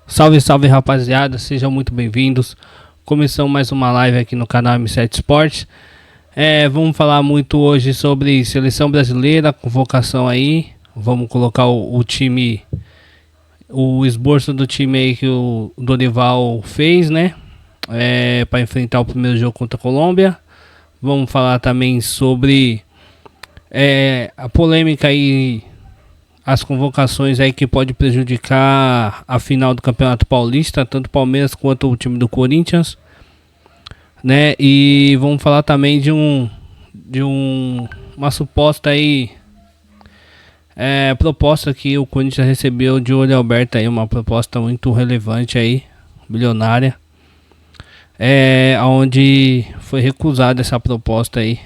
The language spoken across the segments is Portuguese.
Salve, salve rapaziada, sejam muito bem-vindos. Começamos mais uma live aqui no canal M7 Sports. Vamos falar muito hoje sobre seleção brasileira, convocação aí. Vamos colocar o time, o esboço do time aí que o Dorival fez, né? Para enfrentar o primeiro jogo contra a Colômbia. Vamos falar também sobre a polêmica aí, as convocações aí que pode prejudicar a final do Campeonato Paulista, tanto o Palmeiras quanto o time do Corinthians, né? E vamos falar também uma suposta aí proposta que o Corinthians recebeu de Yuri Alberto aí, uma proposta muito relevante aí, bilionária, onde foi recusada essa proposta aí,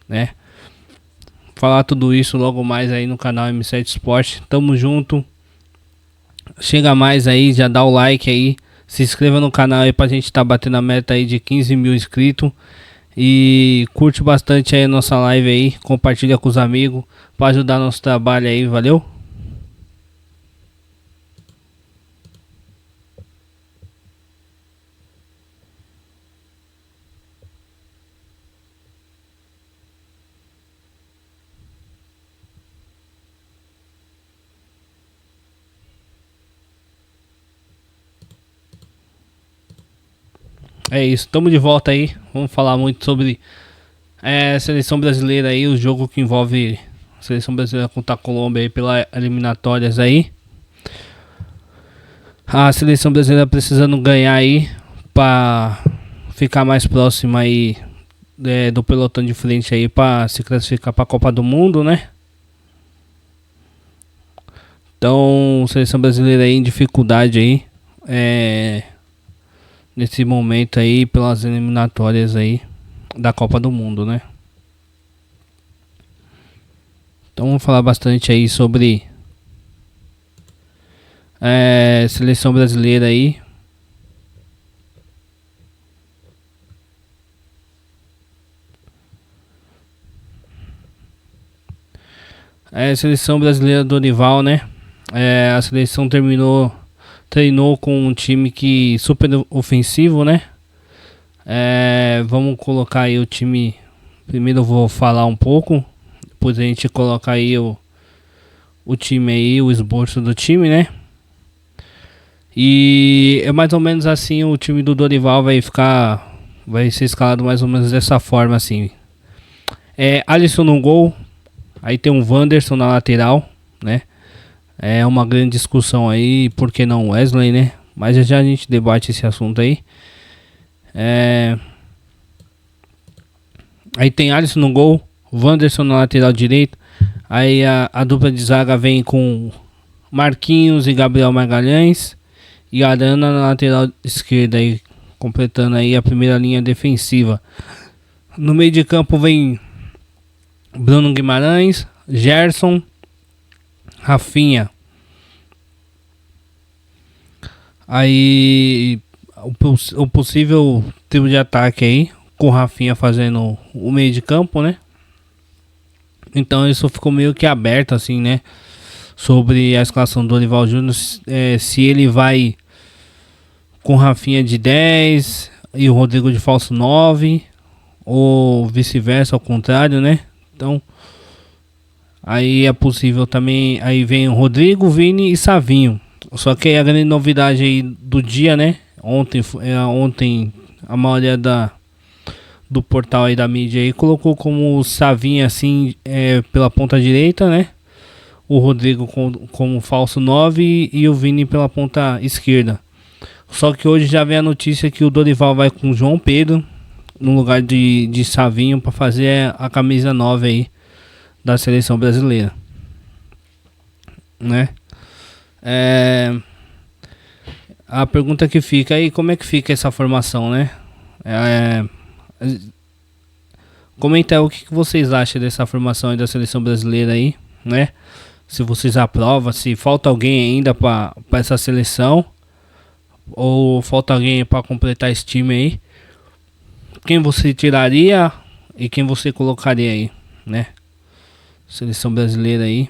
né? Falar tudo isso logo mais aí no canal M7 Sport. Tamo junto. Chega mais aí, já dá o like aí. Se inscreva no canal aí pra gente tá batendo a meta aí de 15 mil inscritos. E curte bastante aí a nossa live aí. Compartilha com os amigos pra ajudar nosso trabalho aí, valeu? É isso, tamo de volta aí. Vamos falar muito sobre a seleção brasileira aí, o jogo que envolve a seleção brasileira contra a Colômbia aí pela eliminatórias aí. A seleção brasileira precisando ganhar aí pra ficar mais próxima aí do pelotão de frente aí pra se classificar pra Copa do Mundo, né? Então, seleção brasileira aí em dificuldade aí, nesse momento aí pelas eliminatórias aí da Copa do Mundo, né? Então vamos falar bastante aí sobre seleção brasileira aí. Seleção brasileira do Dorival, né? A seleção treinou com um time que super ofensivo, né? Vamos colocar aí o time. Primeiro eu vou falar um pouco, depois a gente coloca aí o time aí, o esboço do time, né? E é mais ou menos assim, o time do Dorival vai ser escalado mais ou menos dessa forma assim. Alisson no gol, aí tem um Wanderson na lateral, né? É uma grande discussão aí, por que não Wesley, né? Mas já a gente debate esse assunto aí. Aí tem Alisson no gol, Wanderson na lateral direito. Aí a dupla de zaga vem com Marquinhos e Gabriel Magalhães. E Arana na lateral esquerda, aí, completando aí a primeira linha defensiva. No meio de campo vem Bruno Guimarães, Gerson, Rafinha. Aí o possível trio de ataque aí, com o Rafinha fazendo o meio de campo, né? Então isso ficou meio que aberto assim, né? Sobre a escalação do Dorival Júnior, se ele vai com o Rafinha de 10 e o Rodrigo de falso 9, ou vice-versa, ao contrário, né? Então aí é possível também. Aí vem o Rodrigo, Vini e Savinho. Só que a grande novidade aí do dia, né? Ontem a maioria do portal aí da mídia aí colocou como o Savinho assim pela ponta direita, né? O Rodrigo como falso 9 e o Vini pela ponta esquerda. Só que hoje já vem a notícia que o Dorival vai com o João Pedro no lugar de Savinho para fazer a camisa 9 aí da seleção brasileira, né? A pergunta que fica aí, como é que fica essa formação, né? Comenta aí o que vocês acham dessa formação aí da seleção brasileira aí, né? Se vocês aprovam, se falta alguém ainda para essa seleção, ou falta alguém para completar esse time aí. Quem você tiraria e quem você colocaria aí, né? Seleção brasileira aí.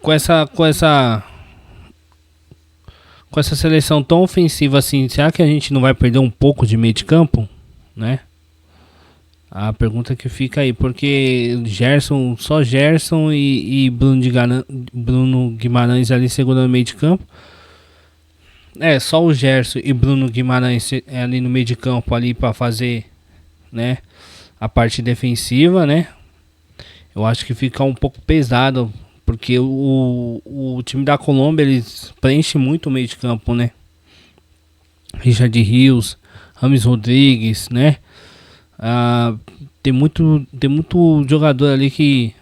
com essa seleção tão ofensiva assim, será que a gente não vai perder um pouco de meio de campo, né? A pergunta que fica aí, porque só Gerson e Bruno Guimarães ali segurando o meio de campo. Só o Gerson e Bruno Guimarães ali no meio de campo ali para fazer, né, a parte defensiva, né? Eu acho que fica um pouco pesado, porque o time da Colômbia, eles preenche muito o meio de campo, né? Richard Rios, Rames Rodrigues, né? Tem muito jogador ali que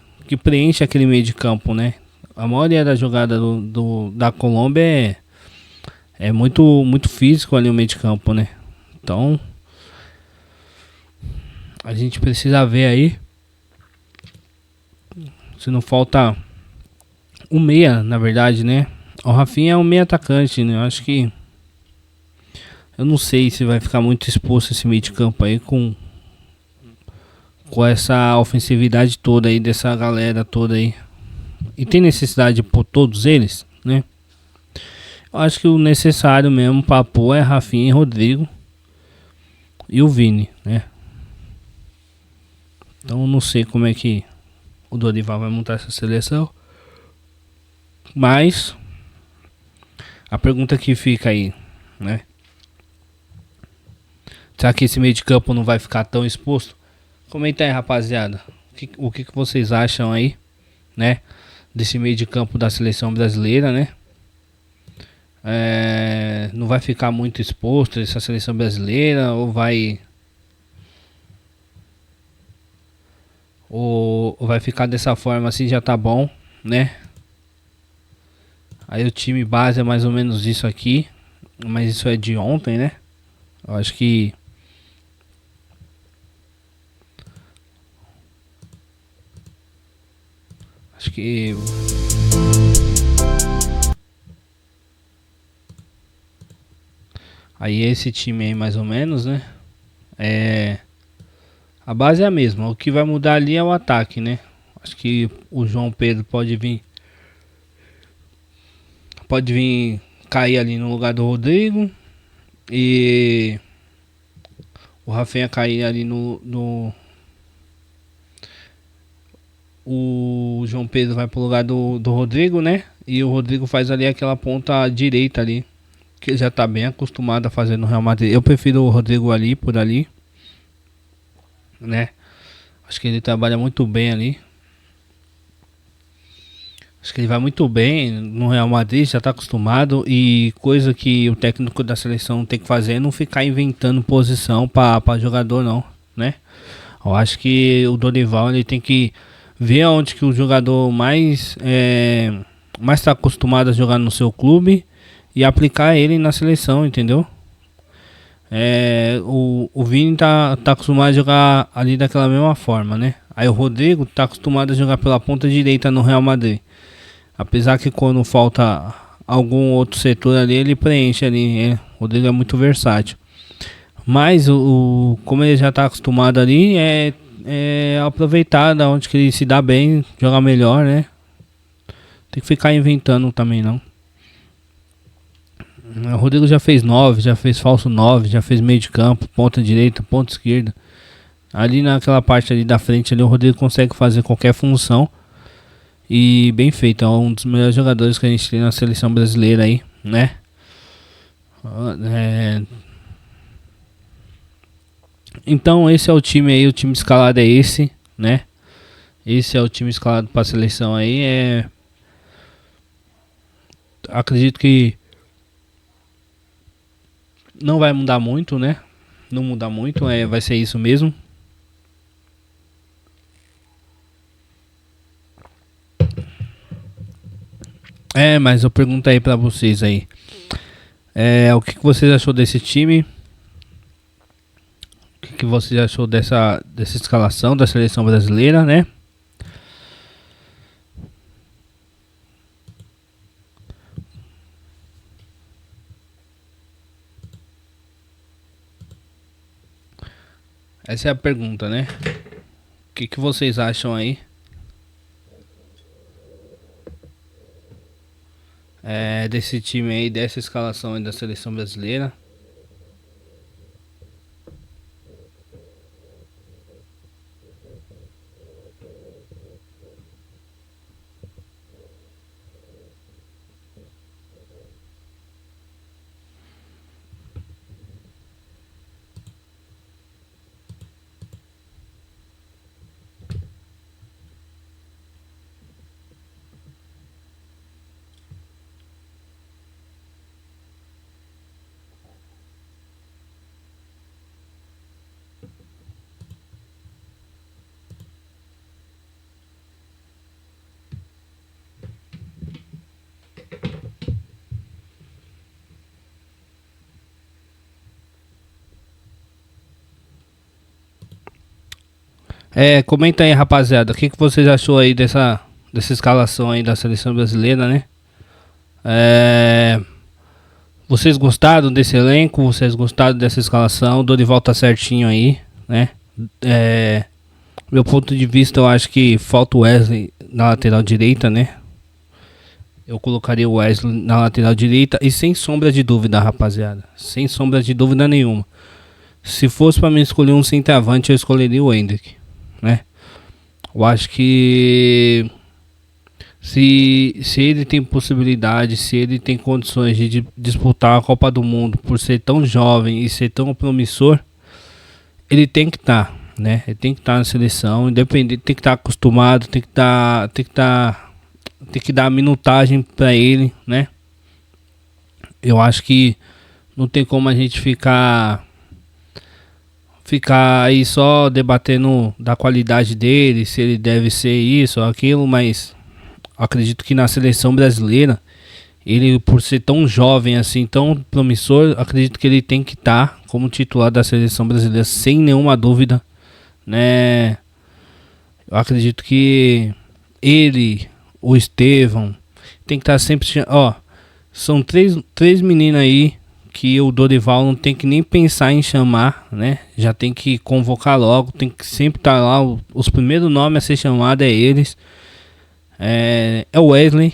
preenche aquele meio de campo, né? A maioria da jogada da Colômbia é muito físico ali o meio de campo, né? Então a gente precisa ver aí se não falta um meia, na verdade, né? O Rafinha é um meia atacante, né? Eu acho que eu não sei se vai ficar muito exposto esse meio de campo aí com essa ofensividade toda aí dessa galera toda aí. E tem necessidade por todos eles, né? Eu acho que o necessário mesmo pra pôr é Rafinha e Rodrigo e o Vini, né? Então eu não sei como é que o Dorival vai montar essa seleção. Mas a pergunta que fica aí, né? Será que esse meio de campo não vai ficar tão exposto? Comenta aí, rapaziada. O que vocês acham aí, né? Desse meio de campo da seleção brasileira, né? Não vai ficar muito exposto essa seleção brasileira ou vai ficar dessa forma assim, já tá bom, né? Aí o time base é mais ou menos isso aqui, mas isso é de ontem, né? Eu acho que aí esse time aí mais ou menos, né? A base é a mesma. O que vai mudar ali é o ataque, né? Acho que o João Pedro pode vir cair ali no lugar do Rodrigo e o Rafinha cair ali o João Pedro vai pro lugar do Rodrigo, né? E o Rodrigo faz ali aquela ponta direita ali, que ele já tá bem acostumado a fazer no Real Madrid. Eu prefiro o Rodrigo ali, por ali, né? Acho que ele trabalha muito bem ali. Acho que ele vai muito bem no Real Madrid, já tá acostumado. E coisa que o técnico da seleção tem que fazer é não ficar inventando posição para jogador, não, né? Eu acho que o Dorival ele tem que ver onde que o jogador mais está acostumado a jogar no seu clube e aplicar ele na seleção, entendeu? O Vini tá acostumado a jogar ali daquela mesma forma, né? Aí o Rodrigo tá acostumado a jogar pela ponta direita no Real Madrid. Apesar que quando falta algum outro setor ali, ele preenche ali. O Rodrigo é muito versátil. Mas como ele já tá acostumado ali, aproveitar da onde que ele se dá bem, jogar melhor, né? Tem que ficar inventando também, não. O Rodrigo já fez 9, já fez falso 9, já fez meio de campo, ponta direita, ponta esquerda. Ali naquela parte ali da frente ali, o Rodrigo consegue fazer qualquer função. E bem feito, é um dos melhores jogadores que a gente tem na seleção brasileira aí, né? Então esse é o time aí, o time escalado é esse, né? Esse é o time escalado para a seleção aí. Acredito que não vai mudar muito, né? Não mudar muito, vai ser isso mesmo. Mas eu pergunto aí pra vocês aí. O que vocês achou desse time? O que vocês achou dessa escalação da seleção brasileira, né? Essa é a pergunta, né? O que vocês acham aí? desse time aí, dessa escalação aí da seleção brasileira. Comenta aí, rapaziada, o que vocês achou aí dessa escalação aí da seleção brasileira, né? Vocês gostaram desse elenco? Vocês gostaram dessa escalação? O Dorival tá certinho aí, né? Meu ponto de vista, eu acho que falta o Wesley na lateral direita, né? Eu colocaria o Wesley na lateral direita e sem sombra de dúvida, rapaziada. Sem sombra de dúvida nenhuma. Se fosse pra mim escolher um centroavante, eu escolheria o Endrick, né? Eu acho que se ele tem possibilidade, se ele tem condições de disputar a Copa do Mundo por ser tão jovem e ser tão promissor, ele tem que estar, né? Ele tem que estar na seleção, independente, tem que estar acostumado, tem que dar minutagem para ele, né? Eu acho que não tem como a gente ficar aí só debatendo da qualidade dele, se ele deve ser isso ou aquilo, mas acredito que na seleção brasileira, ele por ser tão jovem assim, tão promissor, acredito que ele tem que estar como titular da seleção brasileira sem nenhuma dúvida, né? Eu acredito que ele, o Estevão, tem que estar sempre, são três meninas aí que o Dorival não tem que nem pensar em chamar, né? Já tem que convocar logo, tem que sempre estar lá, os primeiros nomes a ser chamado é eles. É o Wesley,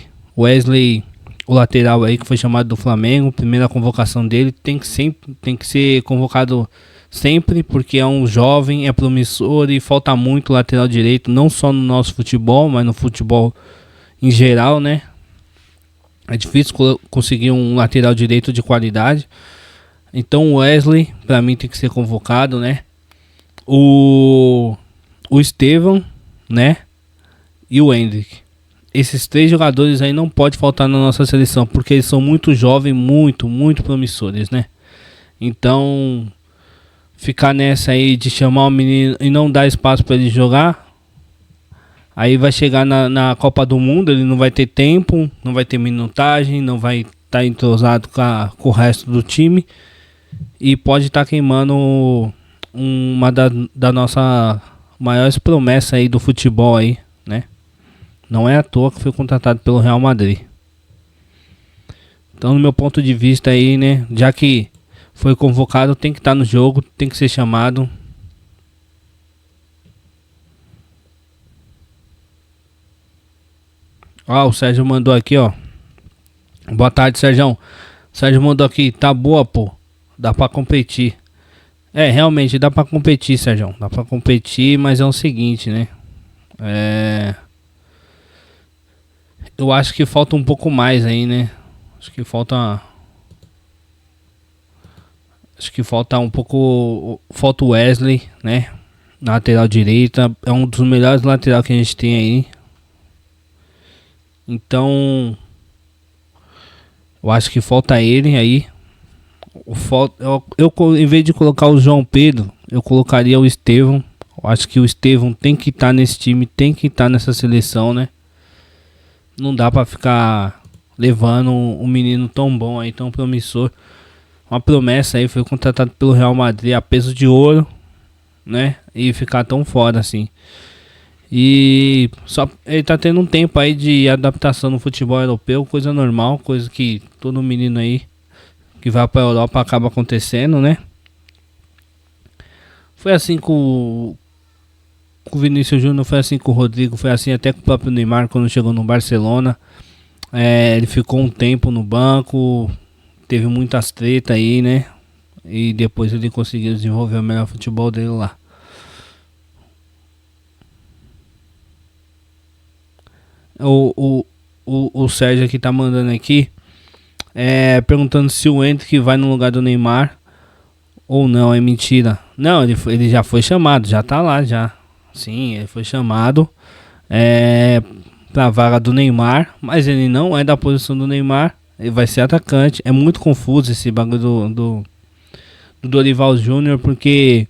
o lateral aí que foi chamado do Flamengo, primeira convocação dele, tem que ser convocado sempre, porque é um jovem, é promissor e falta muito lateral direito, não só no nosso futebol, mas no futebol em geral, né? É difícil conseguir um lateral direito de qualidade. Então o Wesley, pra mim, tem que ser convocado, né? O Estevão, né? E o Endrick. Esses três jogadores aí não pode faltar na nossa seleção, porque eles são muito jovens, muito promissores, né? Então, ficar nessa aí de chamar o menino e não dar espaço para ele jogar, aí vai chegar na Copa do Mundo, ele não vai ter tempo, não vai ter minutagem, não vai estar entrosado com o resto do time e pode estar queimando uma da nossa maiores promessas aí do futebol aí, né? Não é à toa que foi contratado pelo Real Madrid. Então, no meu ponto de vista aí, né, já que foi convocado, tem que estar no jogo, tem que ser chamado. Ó, o Sérgio mandou aqui, ó. Boa tarde, Sérgio. O Sérgio mandou aqui, tá boa, pô. Dá pra competir. Realmente dá pra competir, Sérgio. Dá pra competir, mas é o seguinte, né? Eu acho que falta um pouco mais aí, né? Acho que falta um pouco. Falta o Wesley, né? Na lateral direita. É um dos melhores laterais que a gente tem aí. Então, eu acho que falta ele aí. Eu em vez de colocar o João Pedro, eu colocaria o Estevão. Eu acho que o Estevão tem que estar nesse time, tem que estar nessa seleção, né? Não dá pra ficar levando um menino tão bom aí, tão promissor. Uma promessa aí, foi contratado pelo Real Madrid a peso de ouro, né? E ficar tão fora assim. E só ele tá tendo um tempo aí de adaptação no futebol europeu, coisa normal, coisa que todo menino aí que vai pra Europa acaba acontecendo, né? Foi assim com o Vinícius Júnior, foi assim com o Rodrigo, foi assim até com o próprio Neymar quando chegou no Barcelona. Ele ficou um tempo no banco, teve muitas tretas aí, né? E depois ele conseguiu desenvolver o melhor futebol dele lá. O Sérgio aqui tá mandando aqui, perguntando se o Endrick vai no lugar do Neymar ou não. É mentira. Não, ele já foi chamado, já tá lá já. Sim, ele foi chamado pra vaga do Neymar, mas ele não é da posição do Neymar. Ele vai ser atacante. É muito confuso esse bagulho do Dorival Júnior, porque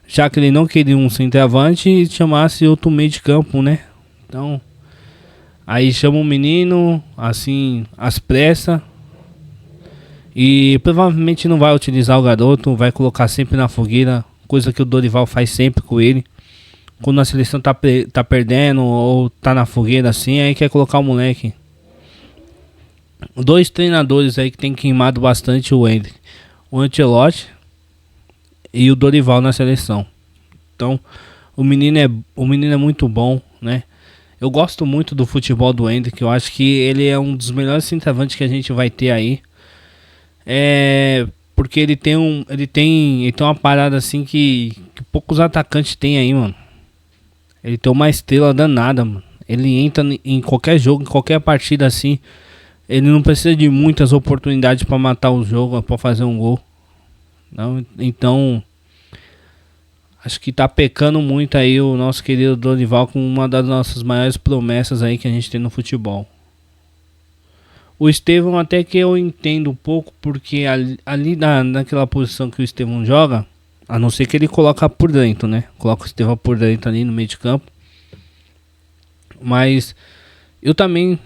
já que ele não queria um centroavante, chamasse outro meio de campo, né? Então, aí chama um menino, assim, às pressas, e provavelmente não vai utilizar o garoto, vai colocar sempre na fogueira, coisa que o Dorival faz sempre com ele. Quando a seleção tá perdendo ou tá na fogueira assim, aí quer colocar o moleque. Dois treinadores aí que tem queimado bastante o Endrick: o Ancelotti e o Dorival na seleção. Então, o menino é muito bom, né? Eu gosto muito do futebol do Endrick, eu acho que ele é um dos melhores centroavantes que a gente vai ter aí. Porque ele tem uma parada assim que poucos atacantes têm aí, mano. Ele tem uma estrela danada, mano. Ele entra em qualquer jogo, em qualquer partida assim. Ele não precisa de muitas oportunidades pra matar o jogo, pra fazer um gol. Não, então, acho que tá pecando muito aí o nosso querido Dorival com uma das nossas maiores promessas aí que a gente tem no futebol. O Estevão até que eu entendo um pouco, porque ali naquela posição que o Estevão joga, a não ser que ele coloca por dentro, né? Coloca o Estevão por dentro ali no meio de campo. Mas eu também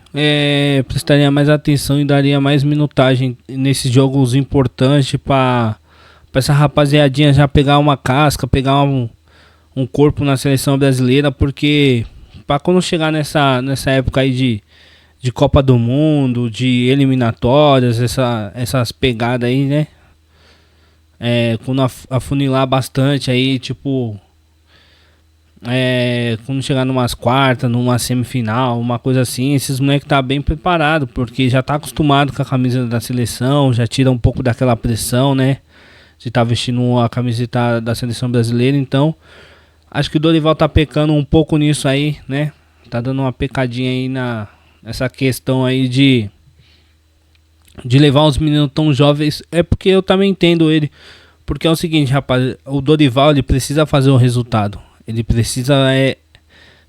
prestaria mais atenção e daria mais minutagem nesses jogos importantes para essa rapaziadinha já pegar uma casca, pegar um corpo na seleção brasileira, porque para quando chegar nessa época aí de Copa do Mundo, de eliminatórias, essas pegadas aí, né? Quando afunilar bastante aí, tipo, quando chegar numas quartas, numa semifinal, uma coisa assim, esses moleques tá bem preparado, porque já tá acostumado com a camisa da seleção, já tira um pouco daquela pressão, né? De tá vestindo a camiseta da seleção brasileira. Então, acho que o Dorival tá pecando um pouco nisso aí, né? Tá dando uma pecadinha aí nessa questão aí de levar uns meninos tão jovens. É porque eu também entendo ele, porque é o seguinte, rapaz, o Dorival ele precisa fazer o resultado. Ele precisa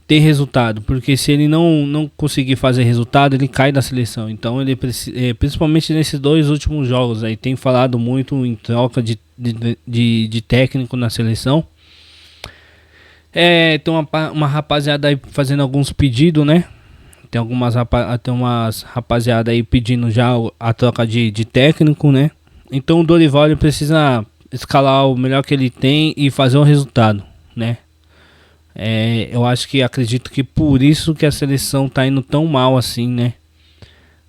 ter resultado, porque se ele não conseguir fazer resultado, ele cai da seleção. Então ele precisa, principalmente nesses 2 últimos jogos aí, tem falado muito em troca de técnico na seleção. Tem uma rapaziada aí fazendo alguns pedidos, né? Tem umas rapaziada aí pedindo já a troca de técnico, né? Então o Dorival ele precisa escalar o melhor que ele tem e fazer um resultado, né? Eu acredito que por isso que a seleção tá indo tão mal assim, né?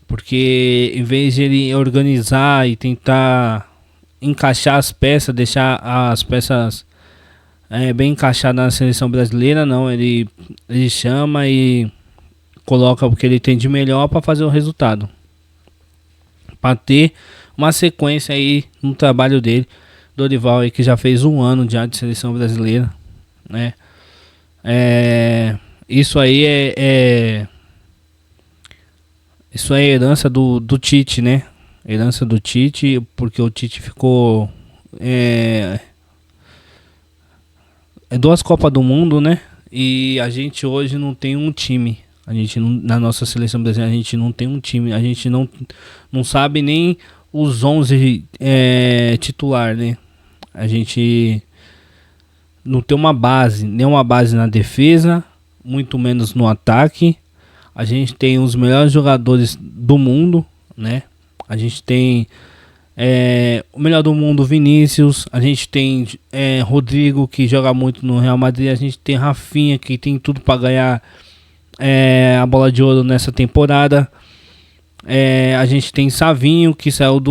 Porque em vez de ele organizar e tentar encaixar as peças, deixar as peças bem encaixadas na seleção brasileira, não, ele chama e coloca o que ele tem de melhor para fazer o resultado, para ter uma sequência aí no trabalho dele. Dorival aí que já fez 1 ano já de seleção brasileira, né? Isso aí isso é herança do Tite, né? Herança do Tite, porque o Tite ficou 2 Copas do Mundo, né? E a gente hoje não tem um time. A gente na nossa seleção brasileira a gente não tem um time. A gente não sabe nem os 11 titular, né? A gente não tem uma base, nem uma base na defesa, muito menos no ataque. A gente tem os melhores jogadores do mundo, né? A gente tem o melhor do mundo, Vinícius. A gente tem Rodrigo, que joga muito no Real Madrid. A gente tem Rafinha, que tem tudo para ganhar a bola de ouro nessa temporada. A gente tem Savinho, que saiu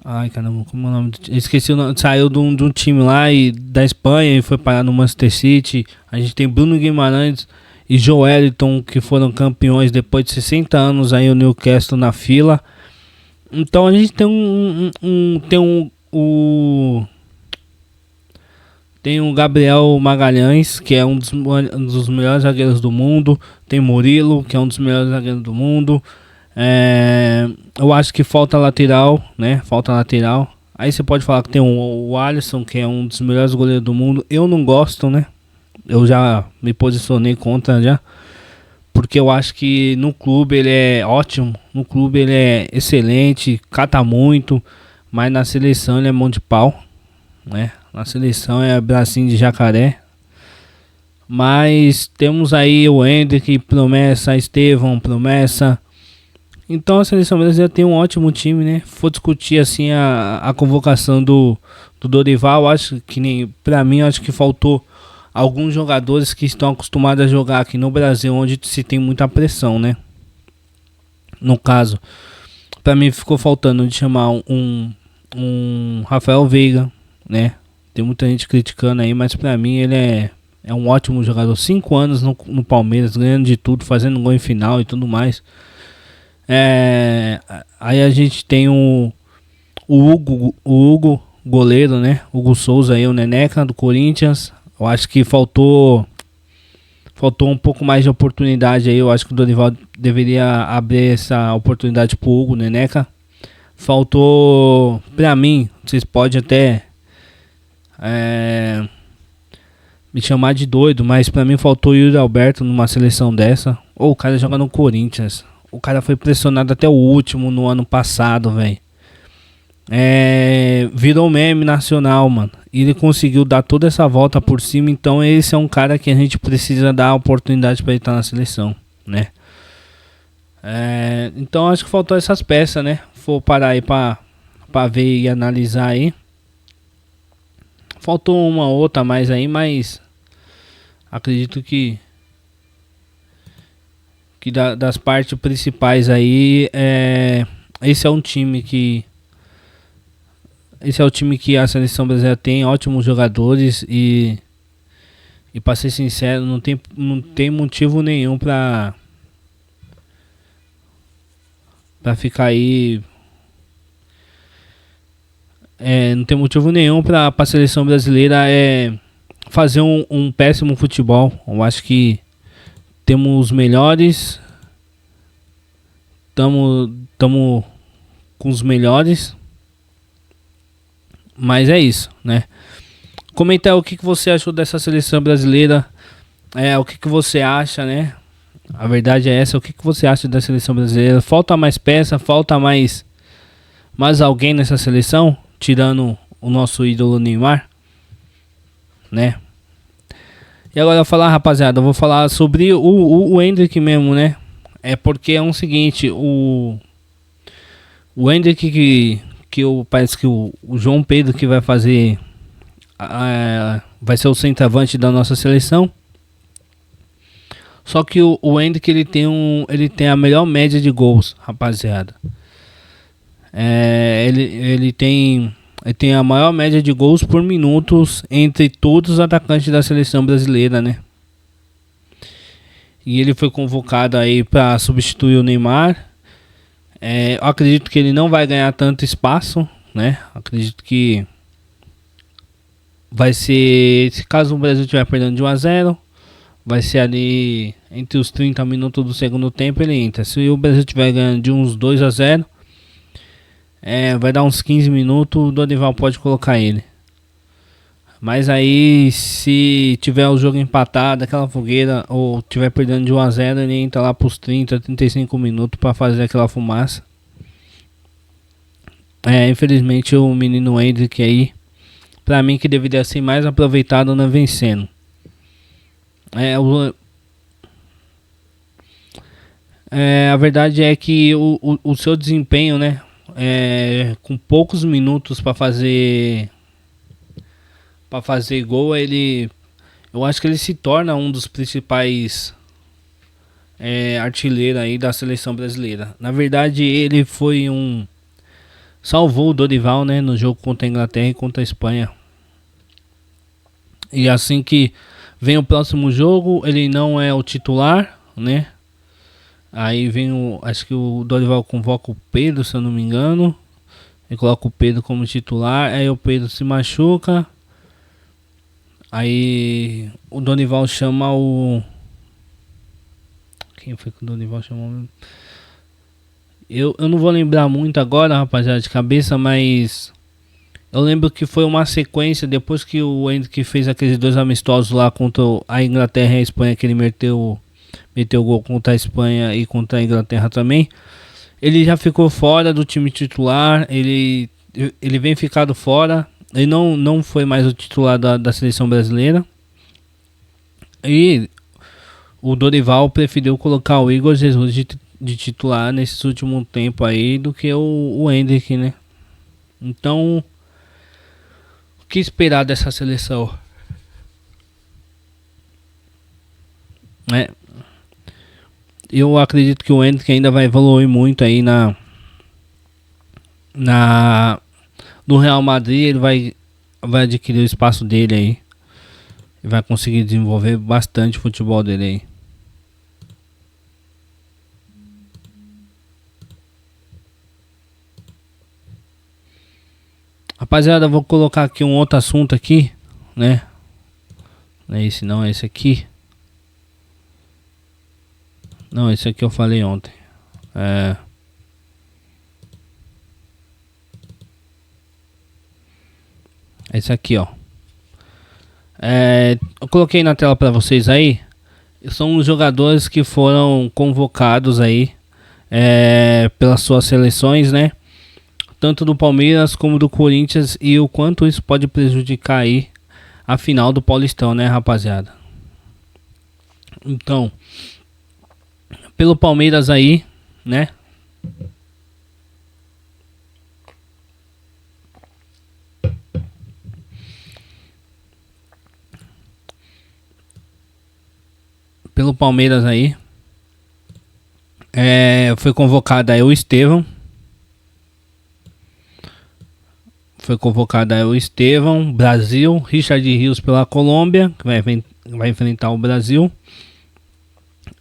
Ai, caramba, como é o nome esqueci o nome. Saiu de um time lá da Espanha e foi parar no Manchester City. A gente tem Bruno Guimarães e Joelinton, que foram campeões depois de 60 anos aí o Newcastle na fila. Então a gente tem tem o Gabriel Magalhães, que é um dos melhores zagueiros do mundo. Tem Murilo, que é um dos melhores zagueiros do mundo. Eu acho que falta lateral, né? Falta lateral. Aí você pode falar que tem o Alisson, que é um dos melhores goleiros do mundo. Eu não gosto, né? Eu já me posicionei contra já. Porque eu acho que no clube ele é ótimo. No clube ele é excelente, cata muito. Mas na seleção ele é mão de pau, né? Na seleção é bracinho de jacaré. Mas temos aí o Hendrick, promessa, Estevão, promessa. Então a seleção brasileira tem um ótimo time, né? For discutir assim a convocação do Dorival, acho que nem pra mim acho que faltou alguns jogadores que estão acostumados a jogar aqui no Brasil, onde se tem muita pressão, né? No caso, pra mim ficou faltando de chamar um Rafael Veiga, né? Tem muita gente criticando aí, mas pra mim ele é um ótimo jogador. 5 anos no Palmeiras, ganhando de tudo, fazendo gol em final e tudo mais. Aí a gente tem o Hugo, goleiro, né? Hugo Souza aí, o Neneca do Corinthians. Eu acho que faltou um pouco mais de oportunidade aí. Eu acho que o Dorival deveria abrir essa oportunidade pro Hugo, Neneca. Faltou, pra mim, vocês podem até me chamar de doido, mas pra mim faltou o Yuri Alberto numa seleção dessa. Ou o cara joga no Corinthians. O cara foi pressionado até o último no ano passado, velho. Virou meme nacional, mano. E ele conseguiu dar toda essa volta por cima. Então esse é um cara que a gente precisa dar a oportunidade pra ele estar na seleção, né? Então acho que faltou essas peças, né? For parar aí pra ver e analisar aí. Faltou uma outra mais aí, mas acredito que das partes principais aí, esse é um time que a seleção brasileira tem ótimos jogadores e para ser sincero, não tem motivo nenhum pra ficar aí. Não tem motivo nenhum pra a seleção brasileira fazer um péssimo futebol. Eu acho que temos os melhores. Tamo com os melhores. Mas é isso, né? Comenta aí o que você achou dessa seleção brasileira. O que você acha, né? A verdade é essa. O que você acha da seleção brasileira? Falta mais peça? Falta mais alguém nessa seleção? Tirando o nosso ídolo Neymar, né? E agora eu vou falar, rapaziada, eu vou falar sobre o Hendrick mesmo, né? Porque é o seguinte, o Hendrick parece que o João Pedro que vai fazer, vai ser o centroavante da nossa seleção. Só que o Hendrick ele tem a melhor média de gols, rapaziada. Ele tem a maior média de gols por minutos entre todos os atacantes da seleção brasileira, né? E ele foi convocado aí para substituir o Neymar. Eu acredito que ele não vai ganhar tanto espaço, né? Acredito que vai ser, se caso o Brasil estiver perdendo de 1-0, vai ser ali entre os 30 minutos do segundo tempo ele entra. Se o Brasil estiver ganhando de uns 2-0, vai dar uns 15 minutos, o Dorival pode colocar ele. Mas aí, se tiver o jogo empatado, aquela fogueira, ou tiver perdendo de 1-0, ele entra lá pros 30, 35 minutos para fazer aquela fumaça. Infelizmente o menino Hendrick aí, pra mim que deveria ser mais aproveitado, não vem sendo. A verdade é que o seu desempenho, né? Com poucos minutos para fazer gol, eu acho que ele se torna um dos principais artilheiros aí da seleção brasileira. Na verdade, ele foi salvou o Dorival, né, no jogo contra a Inglaterra e contra a Espanha. E assim que vem o próximo jogo, ele não é o titular, né? Aí vem acho que o Dorival convoca o Pedro, se eu não me engano. Ele coloca o Pedro como titular, aí o Pedro se machuca. Aí o Dorival chama o... Quem foi que o Dorival chamou? Eu não vou lembrar muito agora, rapaziada, de cabeça, mas... Eu lembro que foi uma sequência, depois que o Endrick fez aqueles 2 amistosos lá contra a Inglaterra e a Espanha, que ele meteu gol contra a Espanha e contra a Inglaterra também. Ele já ficou fora do time titular, ele vem ficado fora, ele não foi mais o titular da seleção brasileira. E o Dorival preferiu colocar o Igor Jesus de titular nesse último tempo aí do que o Endrick, né? Então... O que esperar dessa seleção? Eu acredito que o Endrick ainda vai evoluir muito aí no Real Madrid. Ele vai adquirir o espaço dele aí. E vai conseguir desenvolver bastante o futebol dele aí. Rapaziada, vou colocar aqui um outro assunto aqui, né? Não é esse não, é esse aqui. Não, esse aqui eu falei ontem. Esse aqui, ó. Eu coloquei na tela para vocês aí. São os jogadores que foram convocados aí pelas suas seleções, né? Tanto do Palmeiras como do Corinthians, e o quanto isso pode prejudicar aí a final do Paulistão, né, rapaziada? Então, pelo Palmeiras aí, né? Pelo Palmeiras aí, foi convocado aí o Estevão. Foi convocado aí o Estevão, Brasil, Richard Rios pela Colômbia, que vai enfrentar o Brasil.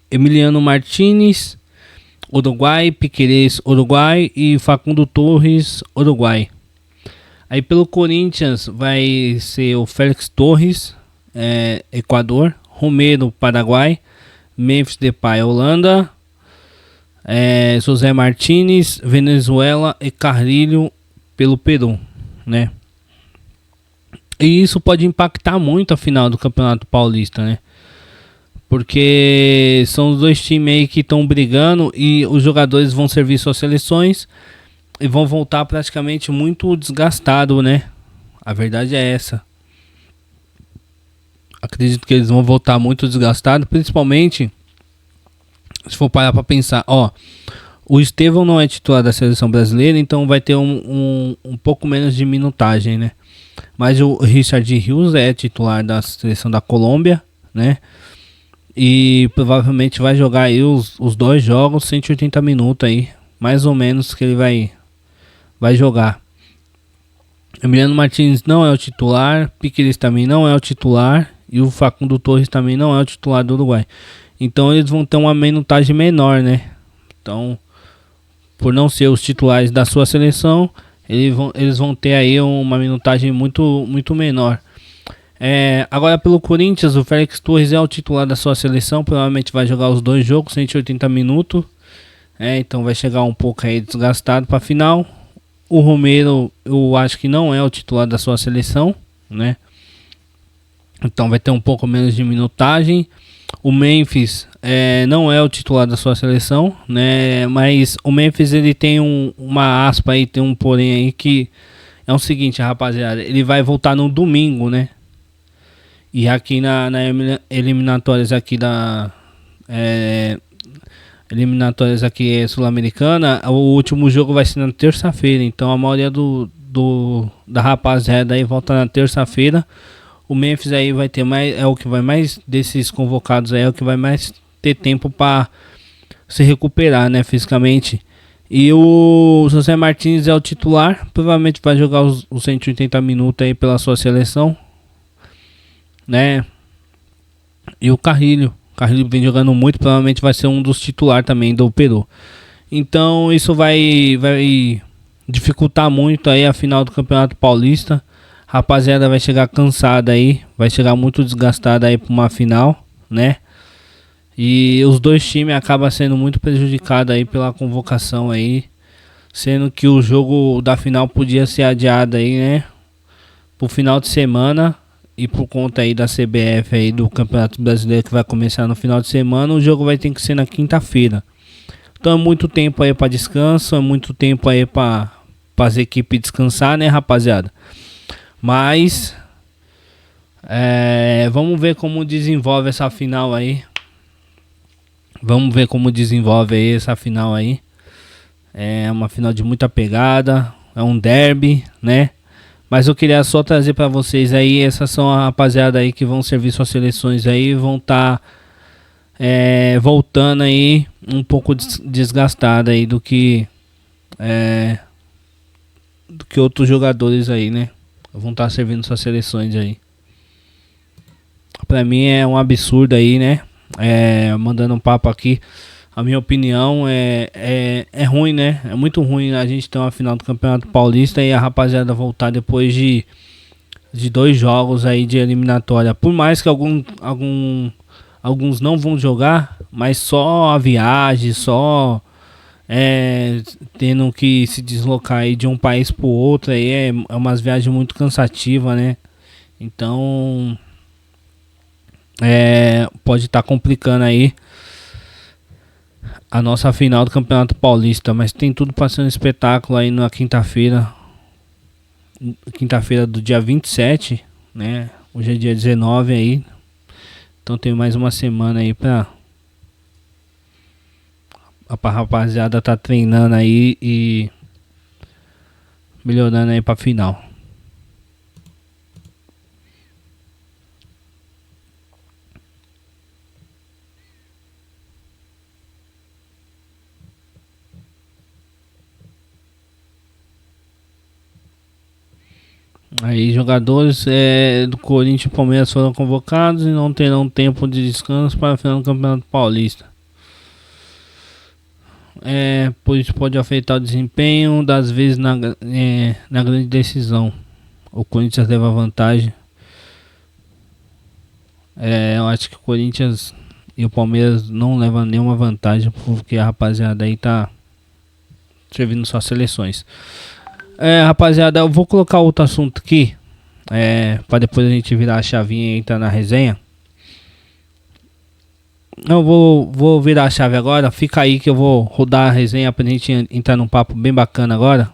Emiliano Martínez, Uruguai, Piquerez, Uruguai e Facundo Torres, Uruguai. Aí pelo Corinthians vai ser o Félix Torres, Equador, Romero, Paraguai, Memphis Depay, Holanda, José Martínez, Venezuela e Carrilho pelo Peru, né? E isso pode impactar muito a final do Campeonato Paulista, né? Porque são os dois times aí que estão brigando e os jogadores vão servir suas seleções e vão voltar praticamente muito desgastados, né? A verdade é essa. Acredito que eles vão voltar muito desgastados, principalmente se for parar pra pensar, ó. O Estevão não é titular da seleção brasileira, então vai ter um pouco menos de minutagem, né? Mas o Richard Rios é titular da seleção da Colômbia, né? E provavelmente vai jogar aí os 2 jogos, 180 minutos aí, mais ou menos, que ele vai jogar. Emiliano Martins não é o titular, Piquerez também não é o titular e o Facundo Torres também não é o titular do Uruguai. Então eles vão ter uma minutagem menor, né? Então, por não ser os titulares da sua seleção, eles vão ter aí uma minutagem muito, muito menor. Agora pelo Corinthians, o Félix Torres é o titular da sua seleção, provavelmente vai jogar os 2 jogos, 180 minutos. Então vai chegar um pouco aí desgastado para a final. O Romero, eu acho que não é o titular da sua seleção, né? Então vai ter um pouco menos de minutagem. O Memphis não é o titular da sua seleção, né? Mas o Memphis ele tem uma aspa aí, tem um porém aí que é o seguinte, rapaziada. Ele vai voltar no domingo, né? E aqui na eliminatórias aqui eliminatórias aqui sul-americana, o último jogo vai ser na terça-feira. Então a maioria da rapaziada aí volta na terça-feira. O Memphis aí vai ter mais, é o que vai mais desses convocados aí, é o que vai mais ter tempo para se recuperar, né, fisicamente. E o José Martins é o titular. Provavelmente vai jogar os 180 minutos aí pela sua seleção, né? E o Carrilho. O Carrilho vem jogando muito. Provavelmente vai ser um dos titulares também do Peru. Então isso vai dificultar muito aí a final do Campeonato Paulista. Rapaziada vai chegar cansada aí. Vai chegar muito desgastada aí para uma final, né? E os dois times acabam sendo muito prejudicados aí pela convocação aí, sendo que o jogo da final podia ser adiado aí, né, pro final de semana, e por conta aí da CBF aí do Campeonato Brasileiro que vai começar no final de semana, o jogo vai ter que ser na quinta-feira. Então é muito tempo aí para descanso, é muito tempo aí para as equipes descansar, né, rapaziada? Mas vamos ver como desenvolve essa final aí. Vamos ver como desenvolve aí essa final aí. É uma final de muita pegada. É um derby, né? Mas eu queria só trazer pra vocês aí. Essas são a rapaziada aí que vão servir suas seleções aí. Vão estar voltando aí um pouco desgastada aí do que outros jogadores aí, né? Vão estar servindo suas seleções aí. Pra mim é um absurdo aí, né? Mandando um papo aqui, a minha opinião é ruim, né? É muito ruim a gente ter uma final do Campeonato Paulista e a rapaziada voltar depois de 2 jogos aí de eliminatória. Por mais que alguns não vão jogar, mas só a viagem, só tendo que se deslocar aí de um país pro outro aí é umas viagens muito cansativas, né? Então pode estar complicando aí a nossa final do Campeonato Paulista, mas tem tudo para ser um espetáculo aí na quinta-feira do dia 27, né? Hoje é dia 19 aí, então tem mais uma semana aí pra rapaziada tá treinando aí e melhorando aí pra final. Aí jogadores do Corinthians e Palmeiras foram convocados e não terão tempo de descanso para a final do Campeonato Paulista. Pois pode afetar o desempenho das vezes na grande decisão. O Corinthians leva vantagem. Eu acho que o Corinthians e o Palmeiras não levam nenhuma vantagem, porque a rapaziada aí tá servindo suas seleções. Rapaziada, eu vou colocar outro assunto aqui, para depois a gente virar a chavinha e entrar na resenha. Eu vou virar a chave agora, fica aí que eu vou rodar a resenha pra gente entrar num papo bem bacana agora.